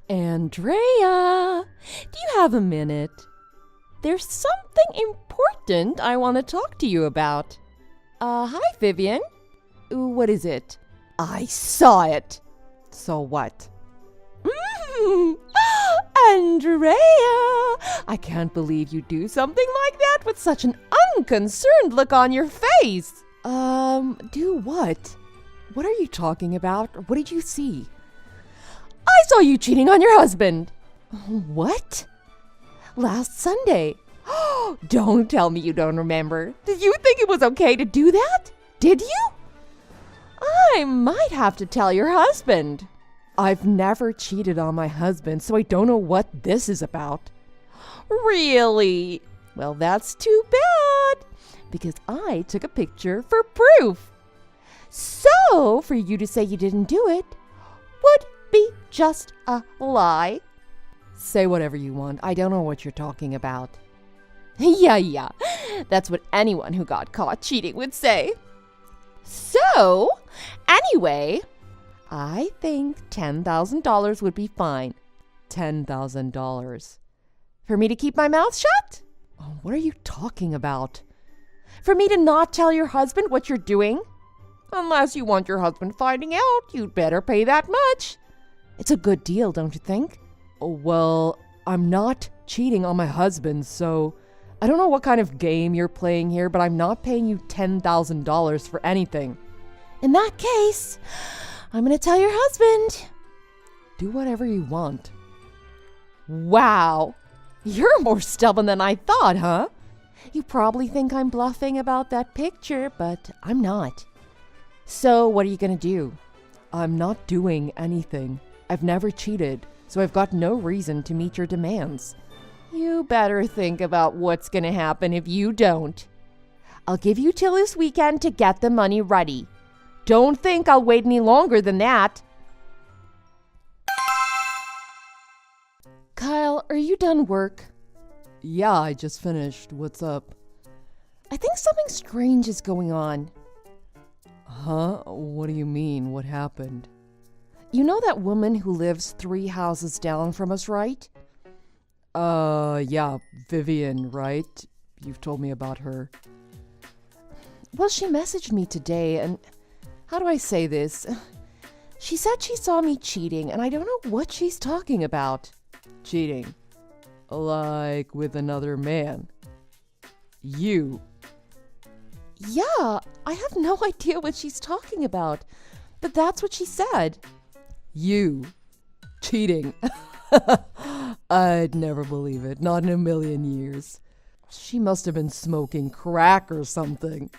Andrea, do you have a minute? There's something important I want to talk to you about. Hi, Vivian. What is it? I saw it. So what? Andrea, I can't believe you do something like that with such an unconcerned look on your face. Do what? What are you talking about? What did you see? I saw you cheating on your husband. What? Last Sunday. Don't tell me you don't remember. Did you think it was okay to do that? Did you? I might have to tell your husband. I've never cheated on my husband, so I don't know what this is about. Really? Well, that's too bad, because I took a picture for proof. So, for you to say you didn't do it would be just a lie. Say whatever you want. I don't know what you're talking about. Yeah. That's what anyone who got caught cheating would say. So, anyway, I think $10,000 would be fine. $10,000. For me to keep my mouth shut? Oh, what are you talking about? For me to not tell your husband what you're doing? Unless you want your husband finding out, you'd better pay that much. It's a good deal, don't you think? Oh, well, I'm not cheating on my husband, so I don't know what kind of game you're playing here, but I'm not paying you $10,000 for anything. In that case, I'm going to tell your husband. Do whatever you want. Wow, you're more stubborn than I thought, huh? You probably think I'm bluffing about that picture, but I'm not. So what are you going to do? I'm not doing anything. I've never cheated, so I've got no reason to meet your demands. You better think about what's going to happen if you don't. I'll give you till this weekend to get the money ready. Don't think I'll wait any longer than that. Kyle, are you done work? Yeah, I just finished. What's up? I think something strange is going on. Huh? What do you mean? What happened? You know that woman who lives 3 houses down from us, right? Yeah, Vivian, right? You've told me about her. Well, she messaged me today, and how do I say this? She said she saw me cheating, and I don't know what she's talking about. Cheating? Like with another man? You? Yeah, I have no idea what she's talking about, but that's what she said. You? Cheating? I'd never believe it, not in a million years. She must have been smoking crack or something.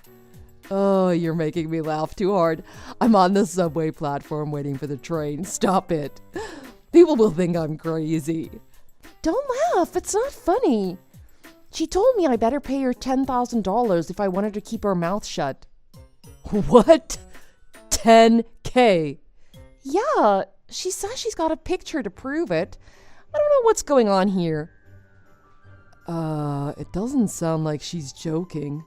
Oh, you're making me laugh too hard. I'm on the subway platform waiting for the train. Stop it. People will think I'm crazy. Don't laugh, it's not funny. She told me I better pay her $10,000 if I wanted to keep her mouth shut. What? $10K? Yeah, she says she's got a picture to prove it. I don't know what's going on here. It doesn't sound like she's joking.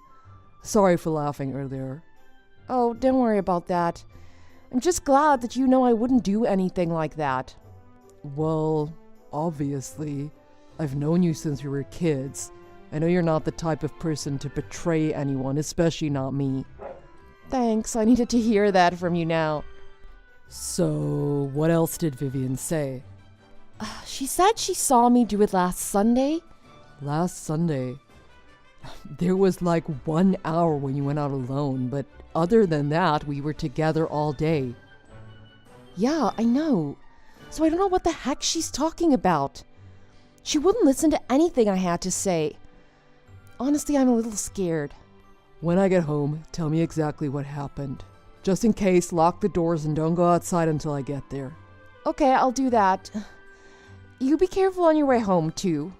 Sorry for laughing earlier. Oh, don't worry about that. I'm just glad that you know I wouldn't do anything like that. Well, obviously. I've known you since we were kids. I know you're not the type of person to betray anyone, especially not me. Thanks, I needed to hear that from you now. So, what else did Vivian say? She said she saw me do it last Sunday. Last Sunday? There was like 1 hour when you went out alone, but other than that, we were together all day. Yeah, I know. So I don't know what the heck she's talking about. She wouldn't listen to anything I had to say. Honestly, I'm a little scared. When I get home, tell me exactly what happened. Just in case, lock the doors and don't go outside until I get there. Okay, I'll do that. You be careful on your way home, too.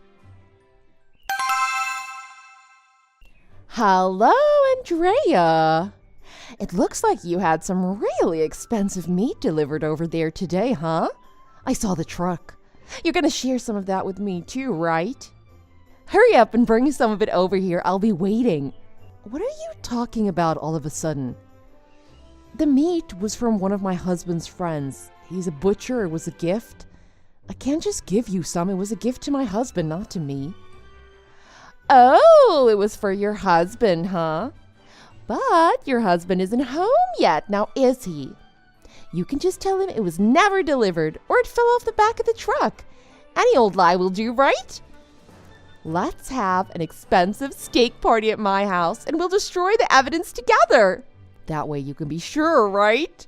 Hello, Andrea. It looks like you had some really expensive meat delivered over there today, huh? I saw the truck. You're gonna share some of that with me, too, right? Hurry up and bring some of it over here. I'll be waiting. What are you talking about all of a sudden? The meat was from one of my husband's friends. He's a butcher. It was a gift. I can't just give you some. It was a gift to my husband, not to me. Oh, it was for your husband, huh? But your husband isn't home yet, now is he? You can just tell him it was never delivered or it fell off the back of the truck. Any old lie will do, right? Let's have an expensive steak party at my house and we'll destroy the evidence together. That way you can be sure, right?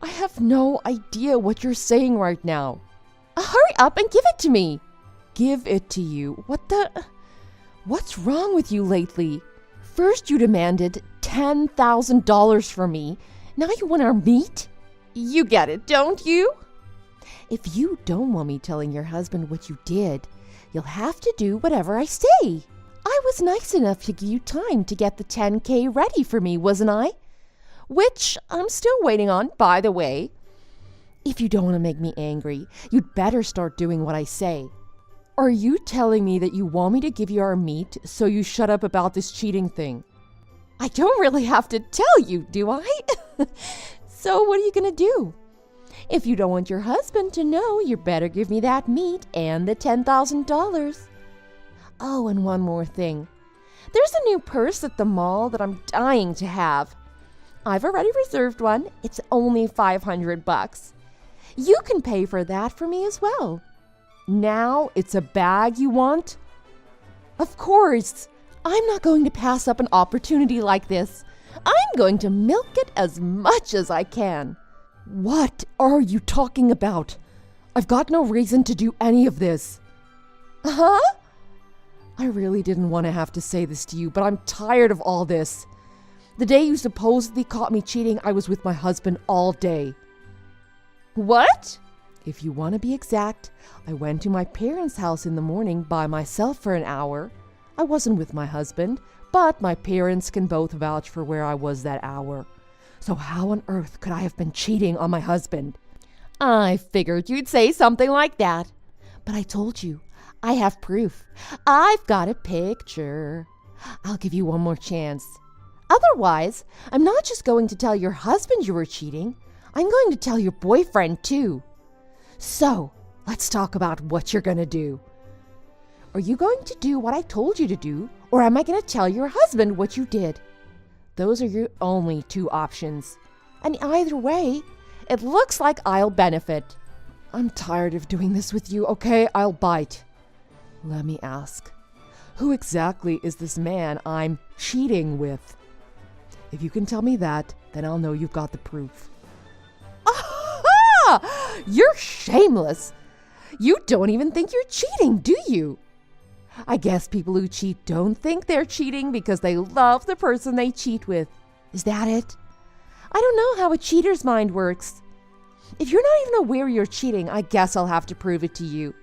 I have no idea what you're saying right now. Hurry up and give it to me. Give it to you? What's wrong with you lately? First you demanded $10,000 from me. Now you want our meat? You get it, don't you? If you don't want me telling your husband what you did, you'll have to do whatever I say. I was nice enough to give you time to get the $10K ready for me, wasn't I? Which I'm still waiting on, by the way. If you don't want to make me angry, you'd better start doing what I say. Are you telling me that you want me to give you our meat so you shut up about this cheating thing? I don't really have to tell you, do I? So what are you going to do? If you don't want your husband to know, you better give me that meat and the $10,000. Oh, and one more thing. There's a new purse at the mall that I'm dying to have. I've already reserved one. It's only $500. You can pay for that for me as well. Now it's a bag you want? Of course. I'm not going to pass up an opportunity like this. I'm going to milk it as much as I can. What are you talking about? I've got no reason to do any of this. Huh? I really didn't want to have to say this to you, but I'm tired of all this. The day you supposedly caught me cheating, I was with my husband all day. What? If you want to be exact, I went to my parents' house in the morning by myself for an hour. I wasn't with my husband, but my parents can both vouch for where I was that hour. So how on earth could I have been cheating on my husband? I figured you'd say something like that. But I told you, I have proof. I've got a picture. I'll give you one more chance. Otherwise, I'm not just going to tell your husband you were cheating. I'm going to tell your boyfriend too. So, let's talk about what you're going to do. Are you going to do what I told you to do, or am I going to tell your husband what you did? Those are your only two options. And either way, it looks like I'll benefit. I'm tired of doing this with you, okay? I'll bite. Let me ask, who exactly is this man I'm cheating with? If you can tell me that, then I'll know you've got the proof. Aha! You're shameless. You don't even think you're cheating, do you? I guess people who cheat don't think they're cheating because they love the person they cheat with. Is that it? I don't know how a cheater's mind works. If you're not even aware you're cheating, I guess I'll have to prove it to you.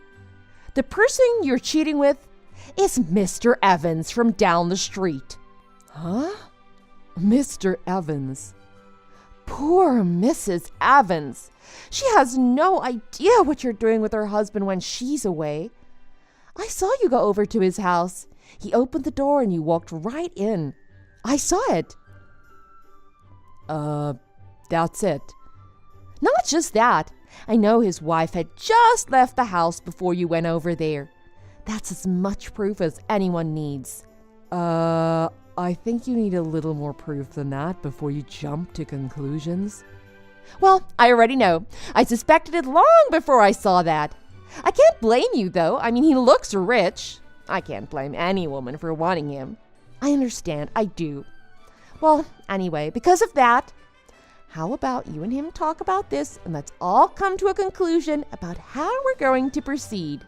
The person you're cheating with is Mr. Evans from down the street. Huh? Mr. Evans. Poor Mrs. Evans. She has no idea what you're doing with her husband when she's away. I saw you go over to his house. He opened the door and you walked right in. I saw it. That's it. Not just that. I know his wife had just left the house before you went over there. That's as much proof as anyone needs. I think you need a little more proof than that before you jump to conclusions. Well, I already know. I suspected it long before I saw that. I can't blame you, though. I mean, he looks rich. I can't blame any woman for wanting him. I understand. I do. Well, anyway, because of that, how about you and him talk about this and let's all come to a conclusion about how we're going to proceed.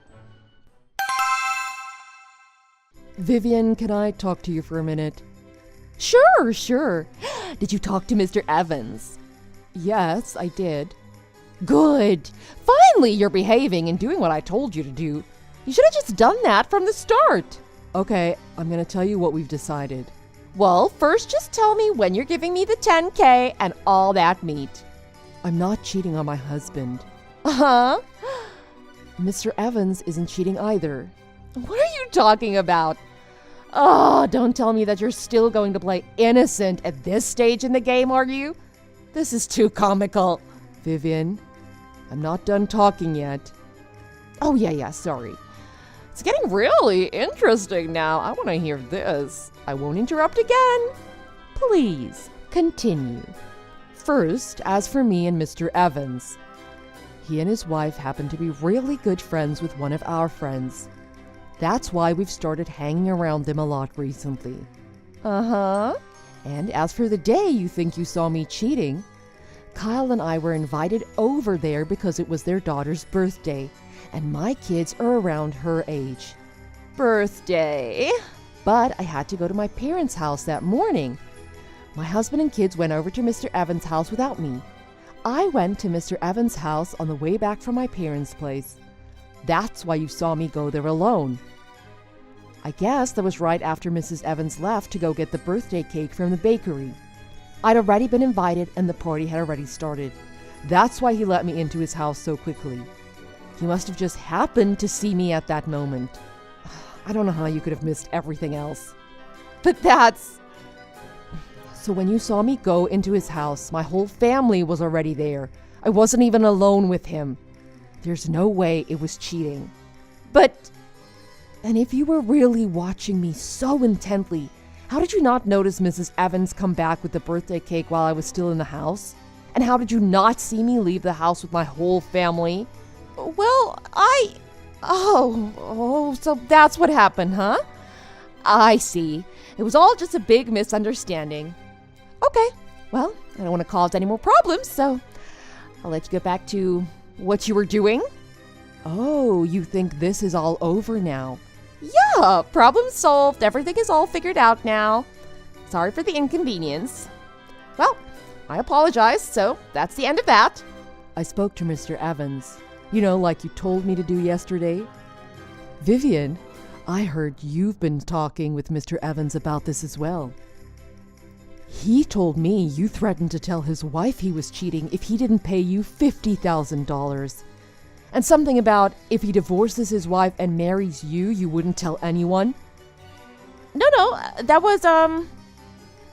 Vivian, can I talk to you for a minute? Sure. Did you talk to Mr. Evans? Yes, I did. Good. Finally, you're behaving and doing what I told you to do. You should have just done that from the start. Okay, I'm going to tell you what we've decided. Well, first just tell me when you're giving me the $10K and all that meat. I'm not cheating on my husband. Uh-huh. Mr. Evans isn't cheating either. What are you talking about? Oh, don't tell me that you're still going to play innocent at this stage in the game, are you? This is too comical. Vivian, I'm not done talking yet. Oh, yeah, sorry. It's getting really interesting now. I want to hear this. I won't interrupt again. Please, continue. First, as for me and Mr. Evans, he and his wife happen to be really good friends with one of our friends. That's why we've started hanging around them a lot recently. Uh-huh. And as for the day you think you saw me cheating, Kyle and I were invited over there because it was their daughter's birthday, and my kids are around her age. Birthday? But I had to go to my parents' house that morning. My husband and kids went over to Mr. Evans' house without me. I went to Mr. Evans' house on the way back from my parents' place. That's why you saw me go there alone. I guess that was right after Mrs. Evans left to go get the birthday cake from the bakery. I'd already been invited and the party had already started. That's why he let me into his house so quickly. He must have just happened to see me at that moment. I don't know how you could have missed everything else. But that's... So when you saw me go into his house, my whole family was already there. I wasn't even alone with him. There's no way it was cheating. But... And if you were really watching me so intently, how did you not notice Mrs. Evans come back with the birthday cake while I was still in the house? And how did you not see me leave the house with my whole family? Well, so that's what happened, huh? I see. It was all just a big misunderstanding. Okay, well, I don't want to cause any more problems, so I'll let you get back to what you were doing. Oh, you think this is all over now? Yeah, problem solved. Everything is all figured out now. Sorry for the inconvenience. Well, I apologize, so that's the end of that. I spoke to Mr. Evans. You know, like you told me to do yesterday. Vivian, I heard you've been talking with Mr. Evans about this as well. He told me you threatened to tell his wife he was cheating if he didn't pay you $50,000. And something about if he divorces his wife and marries you, you wouldn't tell anyone. No, that was,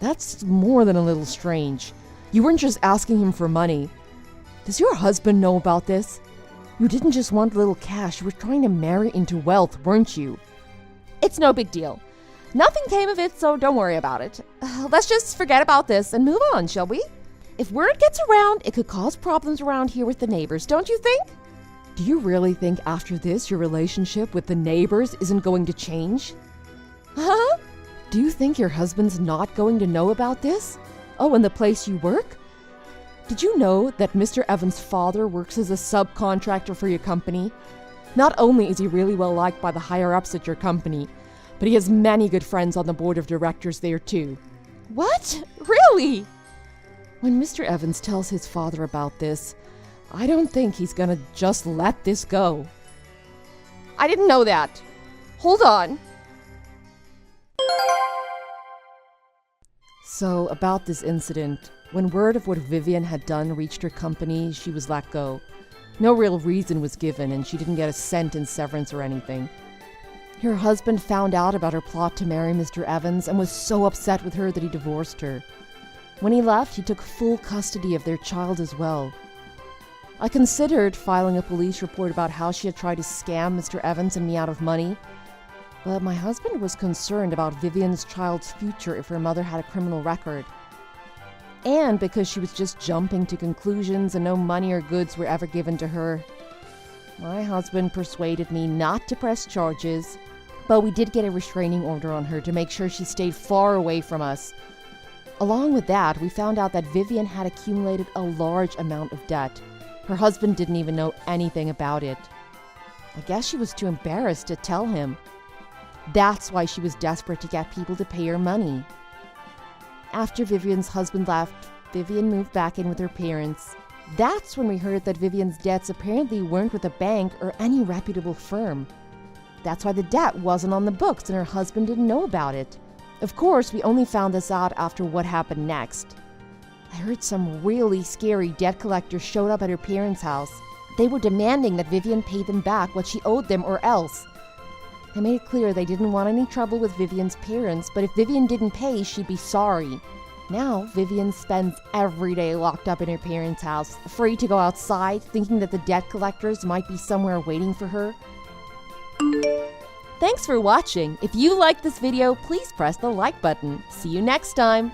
That's more than a little strange. You weren't just asking him for money. Does your husband know about this? You didn't just want a little cash, you were trying to marry into wealth, weren't you? It's no big deal. Nothing came of it, so don't worry about it. Let's just forget about this and move on, shall we? If word gets around, it could cause problems around here with the neighbors, don't you think? Do you really think after this your relationship with the neighbors isn't going to change? Huh? Do you think your husband's not going to know about this? Oh, and the place you work? Did you know that Mr. Evans' father works as a subcontractor for your company? Not only is he really well liked by the higher-ups at your company, but he has many good friends on the board of directors there too. What? Really? When Mr. Evans tells his father about this, I don't think he's gonna just let this go. I didn't know that. Hold on. So, about this incident, when word of what Vivian had done reached her company, she was let go. No real reason was given, and she didn't get a cent in severance or anything. Her husband found out about her plot to marry Mr. Evans and was so upset with her that he divorced her. When he left, he took full custody of their child as well. I considered filing a police report about how she had tried to scam Mr. Evans and me out of money, but my husband was concerned about Vivian's child's future if her mother had a criminal record. And because she was just jumping to conclusions and no money or goods were ever given to her, my husband persuaded me not to press charges, but we did get a restraining order on her to make sure she stayed far away from us. Along with that, we found out that Vivian had accumulated a large amount of debt. Her husband didn't even know anything about it. I guess she was too embarrassed to tell him. That's why she was desperate to get people to pay her money. After Vivian's husband left, Vivian moved back in with her parents. That's when we heard that Vivian's debts apparently weren't with a bank or any reputable firm. That's why the debt wasn't on the books and her husband didn't know about it. Of course, we only found this out after what happened next. I heard some really scary debt collectors showed up at her parents' house. They were demanding that Vivian pay them back what she owed them or else. They made it clear they didn't want any trouble with Vivian's parents, but if Vivian didn't pay, she'd be sorry. Now, Vivian spends every day locked up in her parents' house, afraid to go outside, thinking that the debt collectors might be somewhere waiting for her. Thanks for watching. If you liked this video, please press the like button. See you next time.